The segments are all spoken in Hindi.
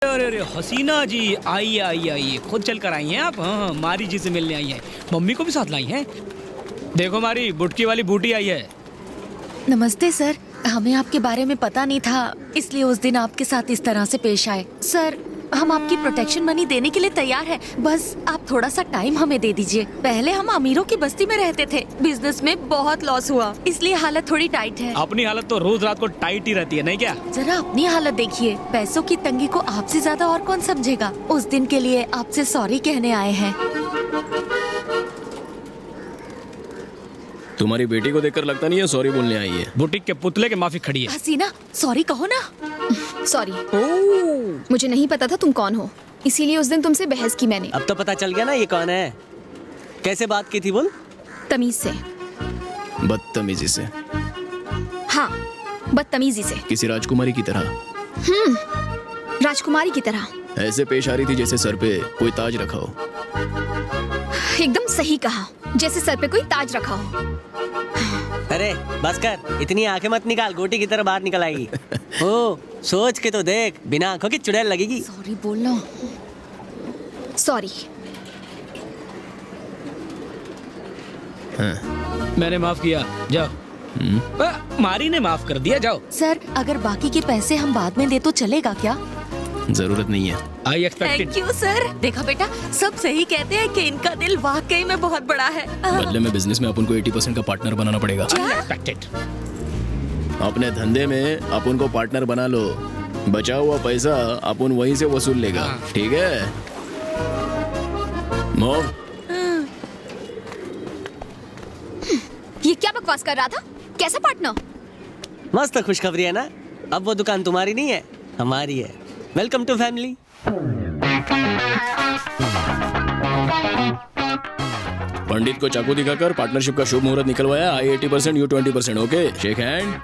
अरे अरे हसीना जी, आइए आइए आइए, खुद चल कर आई हैं आप? हाँ, मारी जी से मिलने आई हैं। मम्मी को भी साथ लाई हैं। देखो मारी, बुटकी वाली बूटी आई है। नमस्ते सर, हमें आपके बारे में पता नहीं था, इसलिए उस दिन आपके साथ इस तरह से पेश आए। सर, हम आपकी प्रोटेक्शन मनी देने के लिए तैयार हैं, बस आप थोड़ा सा टाइम हमें दे दीजिए। पहले हम अमीरों की बस्ती में रहते थे, बिजनेस में बहुत लॉस हुआ, इसलिए हालत थोड़ी टाइट है। अपनी हालत तो रोज रात को टाइट ही रहती है, नहीं क्या? जरा अपनी हालत देखिए, पैसों की तंगी को आपसे ज्यादा और कौन समझेगा। उस दिन के लिए आपसे सॉरी कहने आए हैं। तुम्हारी बेटी को देखकर लगता नहीं है सॉरी बोलने आई है। बुटीक के पुतले के माफी खड़ी है। हसीना, सॉरी कहो ना। सॉरी, मुझे नहीं पता था तुम कौन हो, इसीलिए उस दिन तुमसे बहस की मैंने। अब तो पता चल गया ना ये कौन है। कैसे बात की थी बोल? तमीज से। बदतमीजी से। हाँ, बदतमीजी से। किसी राजकुमारी की तरह। राजकुमारी की तरह। ऐसे पेश आ रही थी जैसे सर पे कोई ताज रखा हो। एकदम सही कहा, जैसे सर पे कोई ताज रखा हो। अरे बस कर, इतनी आंखें मत निकाल, गोटी की तरह बाहर निकल आएगी। ओ, सोच के तो देख, बिना आंखों की चुड़ैल लगेगी। सॉरी बोलना। सॉरी। मैंने माफ किया, जाओ। मारी ने माफ कर दिया, जाओ। सर, अगर बाकी के पैसे हम बाद में दे तो चलेगा क्या? जरूरत नहीं है। I expected. Thank you sir. देखा बेटा, सब सही कहते हैं कि इनका दिल वाकई में बहुत बड़ा है। बदले में बिजनेस में अपन को 80% का पार्टनर बनाना पड़ेगा। अनएक्सपेक्टेड। अपने धंधे में अपन को पार्टनर बना लो, बचा हुआ पैसा अपन वहीं से वसूल लेगा। ठीक है मोम? ये क्या बकवास कर रहा था? कैसा पार्टनर? मस्त खुशखबरी है ना, अब वो दुकान तुम्हारी नहीं है, हमारी है। Welcome to family. पंडित को चाकू दिखाकर पार्टनरशिप का शुभ मुहूर्त निकलवाया। आई 80%, यू 20%। Okay, shake hand.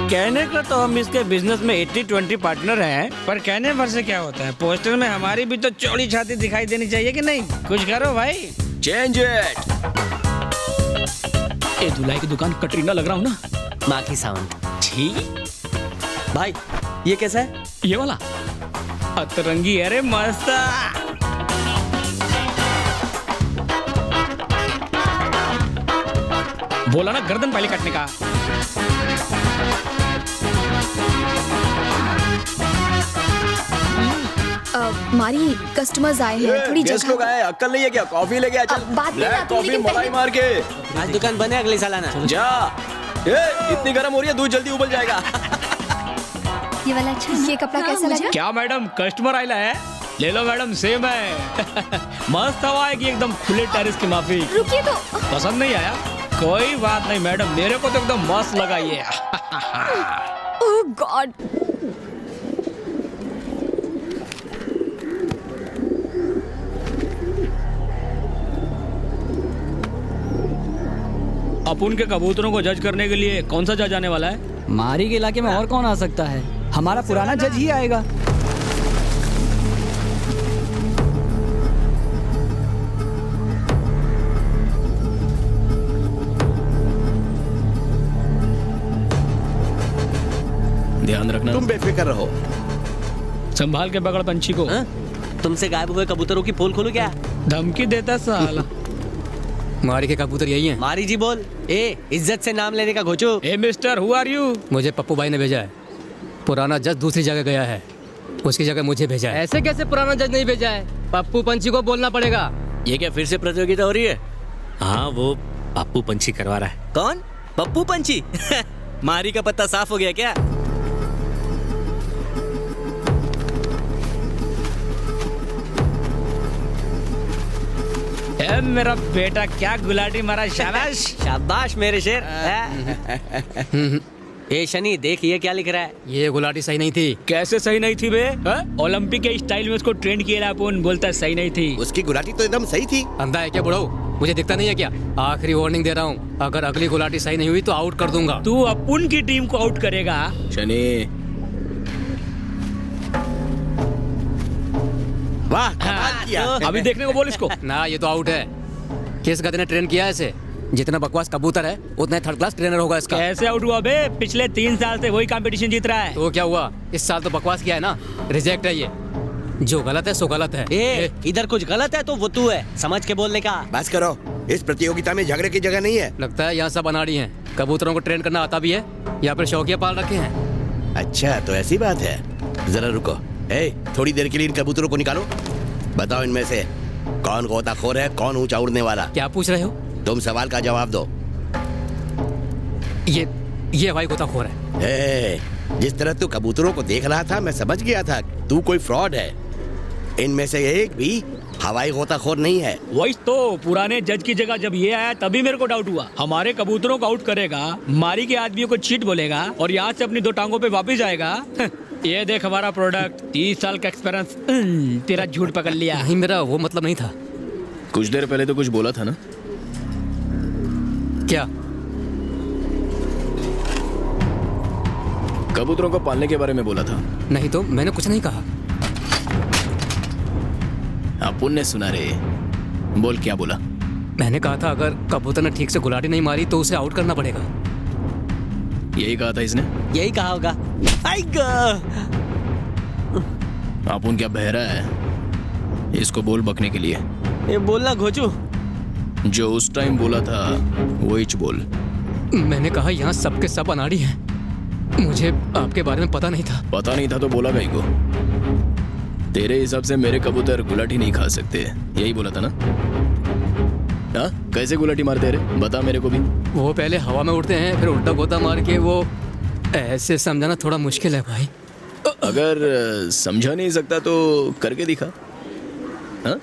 कहने को तो हम इसके बिजनेस में 80-20 पार्टनर हैं, पर कहने भर से क्या होता है। पोस्टर में हमारी भी तो चौड़ी छाती दिखाई देनी चाहिए कि नहीं? कुछ करो भाई। Change it. ए धुलाई की दुकान कटरीना लग रहा हूँ ना? माँ की साउंड। ठीक। भाई ये कैसा है? ये वाला अतरंगी है रे, मस्त। बोला ना गर्दन पहले काटने का। मारी, कस्टमर्स आए हैं, थोड़ी गेस्ट लोग जगह। आए, अक्कल नहीं है क्या? कॉफी लेके आ, चल। बाद में ब्लैक आती हूँ, कॉफी लेकिन मलाई पहले- मार के आज दुकान बंद है, अगले साल आना। जा। इतनी गर्म हो रही है, दूध जल्दी उबल जाएगा। ये वाला अच्छा है। ये कपड़ा कैसा लगा? क्या मैडम, कस्टमर आइला है? ले लो मैडम, सेम है। मस्त हवा आएगी एकदम खुले टेरिस की माफी। रुकिए तो। पसंद नहीं आया? कोई बात नहीं मैडम, मेरे को तो एकदम मस्त लगा ये। ओह गॉड। अपुन के कबूतरों को जज करने के लिए कौन सा जज आने वाला है? मारी के इलाके में और कौन आ सकता है? हमारा पुराना जज ही आएगा। ध्यान रखना। तुम बेफिक्र रहो। संभाल के पकड़ पंछी को। हाँ? तुमसे गायब हुए कबूतरों की पोल खोलू क्या? धमकी देता साला। मारी के कबूतर यही हैं। मारी जी बोल। ए, इज्जत से नाम लेने का घोचो। ए मिस्टर, हु आर यू? मुझे पप्पू भाई ने भेजा है। पुराना जज दूसरी जगह गया है, उसकी जगह मुझे भेजा है। ऐसे कैसे पुराना जज नहीं भेजा है? पप्पू पंछी को बोलना पड़ेगा। ये क्या फिर से प्रतियोगिता हो रही है? हाँ, वो पप्पू पंछी करवा रहा है। कौन? पप्पू पंछी? मारी का पत्ता साफ हो गया क्या? ए मेरा बेटा, क्या गुलाटी मारा, शाबाश। शाबाश मेरे शेर। ए शनि, देख ये क्या लिख रहा है? ये गुलाटी सही नहीं थी। कैसे सही नहीं थी बे? ओलंपिक के स्टाइल में उसको ट्रेंड किया अपन, बोलता है सही नहीं थी। उसकी गुलाटी तो एकदम सही थी। अंधा है क्या बुढ़ऊ? मुझे दिखता नहीं है क्या? आखिरी वार्निंग दे रहा हूँ, अगर अगली गुलाटी सही नहीं हुई तो आउट कर दूंगा। तू अपुन की टीम को आउट करेगा? शनि, वाह, कमाल किया। अभी देखने को बोल इसको। ना, ये तो आउट है। किस गधे ने ट्रेन किया है इसे? जितना बकवास कबूतर है उतना ही थर्ड क्लास ट्रेनर होगा इसका। कैसे आउट हुआ बे? पिछले 3 साल से वही कंपटीशन जीत रहा है। तो क्या हुआ, इस साल तो बकवास किया है ना, रिजेक्ट है ये। जो गलत है सो गलत है। इधर कुछ गलत है तो वो तू है, समझ के बोलने का। बस करो, इस प्रतियोगिता में झगड़े की जगह नहीं है। लगता है यहाँ सब अनाड़ी हैं। कबूतरों को ट्रेन करना आता भी है या फिर शौकिया पाल रखे हैं। अच्छा तो ऐसी बात है, जरा रुको। थोड़ी देर के लिए इन कबूतरों को निकालो। बताओ इनमें से कौन गोताखोर है, कौन ऊंचा उड़ने वाला। क्या पूछ रहे हो? तुम सवाल का जवाब दो। ये भाई गोताखोर है। जिस तरह तू कबूतरों को देख रहा था मैं समझ गया था तू कोई फ्रॉड है। इनमें से एक भी हवाई गोताखोर नहीं है। वही तो पुराने जज की जगह जब ये आया तभी मेरे को डाउट हुआ। हमारे कबूतरों को आउट करेगा, मारी के आदमियों को चीट बोलेगा और यहाँ से अपनी 2 टांगों पे वापस जाएगा। ये देख हमारा प्रोडक्ट, 30 साल का एक्सपीरियंस। तेरा झूठ पकड़ लिया। नहीं, मेरा वो मतलब नहीं था। कुछ देर पहले तो कुछ बोला था ना। क्या? कबूतरों को पालने के बारे में बोला था। नहीं तो मैंने कुछ नहीं कहा। अपुन ने सुना रे। बोल क्या बोला? मैंने कहा था अगर कबूतर ने ठीक से गुलाटी नहीं मारी तो उसे आउट करना पड़ेगा। यही कहा था इसने? यही कहा होगा। अपुन क्या बहरा है? इसको बोल बकने के लिए। ये बोलना घोचू। जो उस टाइम बोला था वही बोल। मैंने कहा यहाँ सबके सब अनाड़ी हैं। मुझे आपके बारे में पता नहीं था। पता नहीं था तो बोला गई को। तेरे हिसाब से मेरे कबूतर गुलाटी नहीं खा सकते, यही बोला था ना? हाँ, कैसे गुलाटी मारते रे? बता मेरे को भी। वो पहले हवा में उड़ते हैं फिर उल्टा गोता मार के वो ऐसे समझाना थोड़ा मुश्किल है भाई। अगर समझा नहीं सकता तो करके दिखा। हाँ?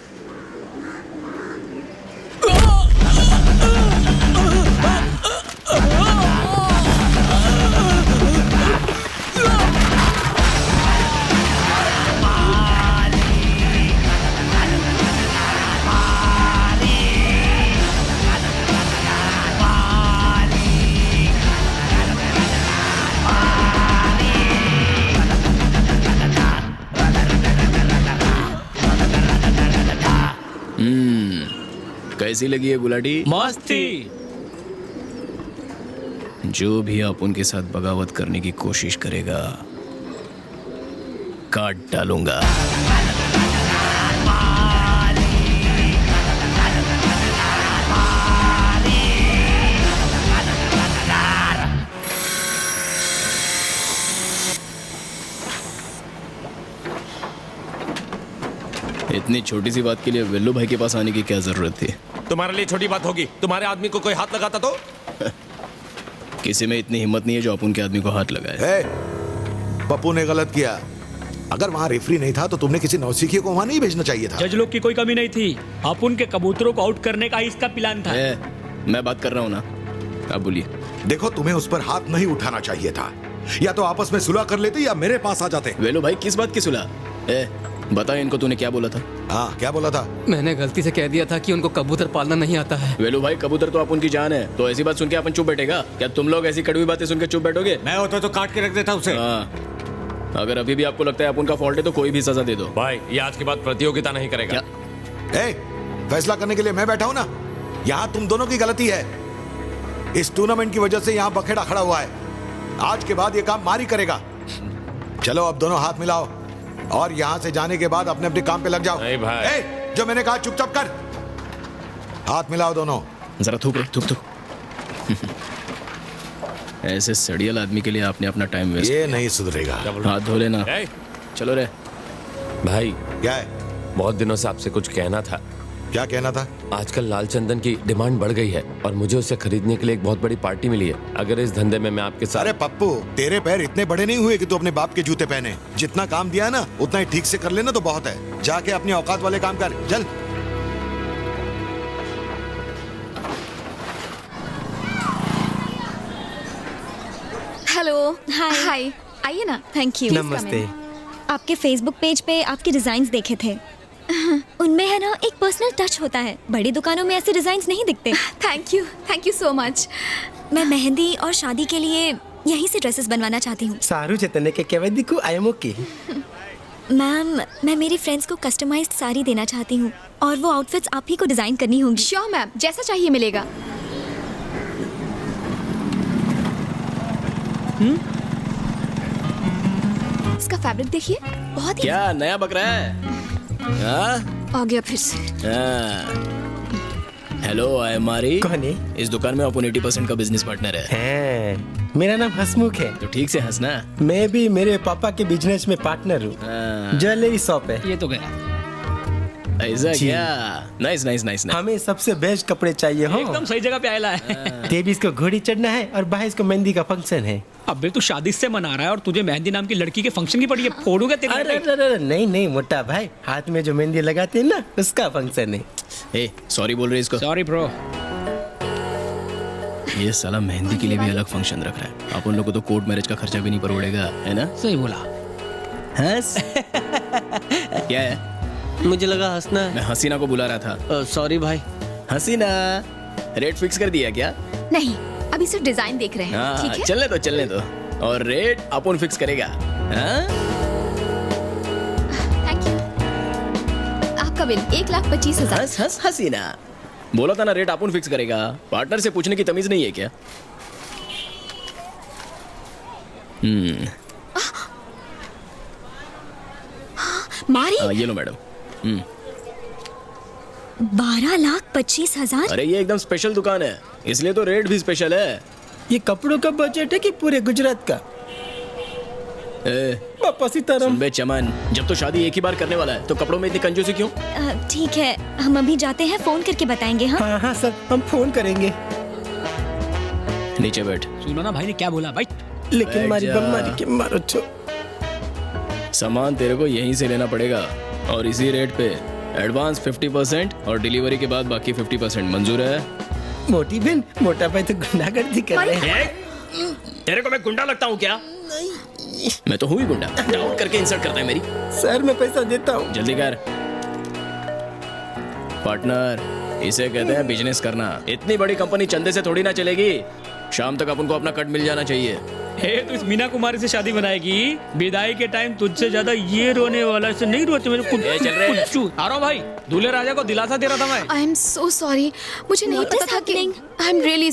कैसी लगी है गुलाटी? मस्त थी। जो भी आप उनके साथ बगावत करने की कोशिश करेगा काट डालूंगा। इतनी छोटी सी बात के लिए वेल्लू भाई के पास आने की क्या जरूरत थी? तुम्हारे लिए छोटी बात होगी, तुम्हारे आदमी को कोई हाथ लगाता तो? किसी में इतनी हिम्मत नहीं है जो अपन के आदमी को हाथ लगाए। पप्पू ने गलत किया। अगर वहाँ रेफरी नहीं था तो तुमने किसी नौसिखिए को वहाँ नहीं भेजना चाहिए था। जज लोग की कोई कमी नहीं थी। अपन के कबूतरों को आउट करने का इसका प्लान था। मैं बात कर रहा हूँ ना, आप बोलिए। देखो तुम्हें उस पर हाथ नहीं उठाना चाहिए था। या तो आपस में सुलह कर लेते या मेरे पास आ जाते। वेलू भाई किस बात की सुलह? बता इनको तूने क्या बोला था? हाँ क्या बोला था? मैंने गलती से कह दिया था कि उनको कबूतर पालना नहीं आता है। वेलू भाई कबूतर तो अपन की जान है, तो ऐसी बात सुन के अपन चुप बैठेगा क्या? तुम लोग ऐसी कड़वी बातें सुन के चुप बैठोगे? मैं होता तो काट के रख देता उसे। अगर अभी भी आपको लगता है अपन का फॉल्ट है तो कोई भी सजा दे दो। भाई ये आज के बाद प्रतियोगिता नहीं करेगा। फैसला करने के लिए मैं बैठा हूँ ना। यहाँ तुम दोनों की गलती है। इस टूर्नामेंट की वजह से यहाँ बखेड़ा खड़ा हुआ है। आज के बाद ये काम मारी करेगा। चलो अब दोनों हाथ मिलाओ और यहाँ से जाने के बाद अपने अपने काम पे लग जाओ। नहीं भाई। जो मैंने कहा चुपचाप कर। हाथ मिलाओ दोनों। जरा थूक रे, थूक। ऐसे सड़ियल आदमी के लिए आपने अपना टाइम वेस्ट। ये नहीं सुधरेगा। हाथ धो लेना। चलो रे भाई। क्या है? बहुत दिनों से आपसे कुछ कहना था। क्या कहना था? आजकल लाल चंदन की डिमांड बढ़ गई है और मुझे उसे खरीदने के लिए एक बहुत बड़ी पार्टी मिली है। अगर इस धंधे में मैं आपके साथ। अरे पप्पू, तेरे पैर इतने बड़े नहीं हुए कि तू अपने बाप के जूते पहने। जितना काम दिया ना उतना ही ठीक से कर लेना तो बहुत है। जाके अपनी औकात वाले काम कर, चल। हेलो। हाय। आइए ना। Thank you. नमस्ते। आपके फेसबुक पेज पे आपके डिजाइन्स देखे थे। उनमें है ना एक पर्सनल टच होता है। बड़ी दुकानों में ऐसे डिजाइन्स नहीं दिखते। Thank you so much. मैं मेहंदी और शादी के लिए यहीं से ड्रेसेस बनवाना चाहती हूँ। सारू चेतने के केवल दिखू आई एम ओके। मैम मैं मेरी फ्रेंड्स को कस्टमाइज्ड साड़ी देना चाहती हूँ और वो आउटफिट्स आप ही को डिजाइन करनी होंगी। श्योर मैम, जैसा चाहिए मिलेगा। इसका फैब्रिक देखिए, बहुत ही क्या नया बकरा है? हाँ? आ गया फिर से। हेलो, आई एम मारी। कौन है? इस दुकान में अपन 80% का बिजनेस पार्टनर है। मेरा नाम हसमुख है। तो ठीक से हंसना। मैं भी मेरे पापा के बिजनेस में पार्टनर हूँ। ज्वेलरी शॉप है। ये तो गया। ऐसा जी। क्या? Nice nice nice. हमें सबसे बेस्ट कपड़े चाहिए हो। एकदम सही जगह पे आयला है। 23 को घोड़ी चढ़ना है और 22 को मेहंदी का फंक्शन है। अबे तू शादी से मना रहा है और तुझे मेहंदी नाम की लड़की के फंक्शन की पड़ी है। फोड़ूंगा तेरे अरे अरे अरे, नहीं नहीं मोटा भाई, हाथ में जो मेहंदी लगाते हैं ना, उसका फंक्शन है। ए, सॉरी बोल रहे इसको। Sorry bro. ये साला मेहंदी के लिए भी अलग फंक्शन रख रहा है। अपन लोग को तो कोर्ट मैरिज का खर्चा भी नहीं पड़ेगा, है ना? सही बोला। हंस। क्या है? मुझे लगा हंसना है। मैं हसीना को बुला रहा था। सॉरी भाई। हसीना, रेट फिक्स कर दिया क्या? नहीं, अभी सिर्फ डिजाइन देख रहे हैं। हाँ, ठीक है। चलने दो। और रेट अपन फिक्स करेगा। हाँ? Thank you. आपका बिल 1,25,000। हंस हंस हसीना, बोला था ना रेट अपन फिक्स करेगा। पार्टनर से पूछने की तमीज नहीं है क्या? मारी ये लो मैडम। 12,25,000। अरे ये एकदम स्पेशल दुकान है, इसलिए तो रेट भी स्पेशल है। ये कपड़ों का बजट है कि पूरे गुजरात का? पापा सीताराम। सुन बे चमन, जब तो शादी एक ही बार करने वाला है तो कपड़ों में इतनी कंजूसी क्यों? ठीक है, हम अभी जाते हैं, फोन करके बताएंगे। हाँ हाँ हाँ सर, हम फोन करेंगे। नीचे बैठ। सुनो ना भाई ने क्या बोला भाई। लेकिन बैठ मारी जा। बम मारी के मारो छो। सामान तेरे को यहीं से लेना पड़ेगा और इसी रेट पे। एडवांस 50% और डिलीवरी के बाद बाकी 50%। मंजूर है? मोटी बहन, मोटा भाई तो गुंडागर्दी कर रहे हैं। तेरे को मैं गुंडा लगता हूँ क्या? मैं तो हूँ ही गुंडा। डाउट करके इंसल्ट करता है मेरी। सर मैं पैसा देता हूँ। जल्दी कर। पार्टनर, इसे कहते हैं बिजनेस करना। इतनी बड़ी कंपनी चंदे से थोड़ी ना चलेगी। शाम तक अपन को अपना कट मिल जाना चाहिए। तो इस मीना कुमारी से शादी बनाएगी। विदाई के टाइम तुझसे ज्यादा ये रोने वाला। ऐसे नहीं रोते मेरे कुछ। चल रहे हैं। आ रहा हूं भाई, दूल्हे राजा को दिलासा दे रहा था मैं। आई एम सो सॉरी, मुझे नहीं What पता is था कि happening? I am really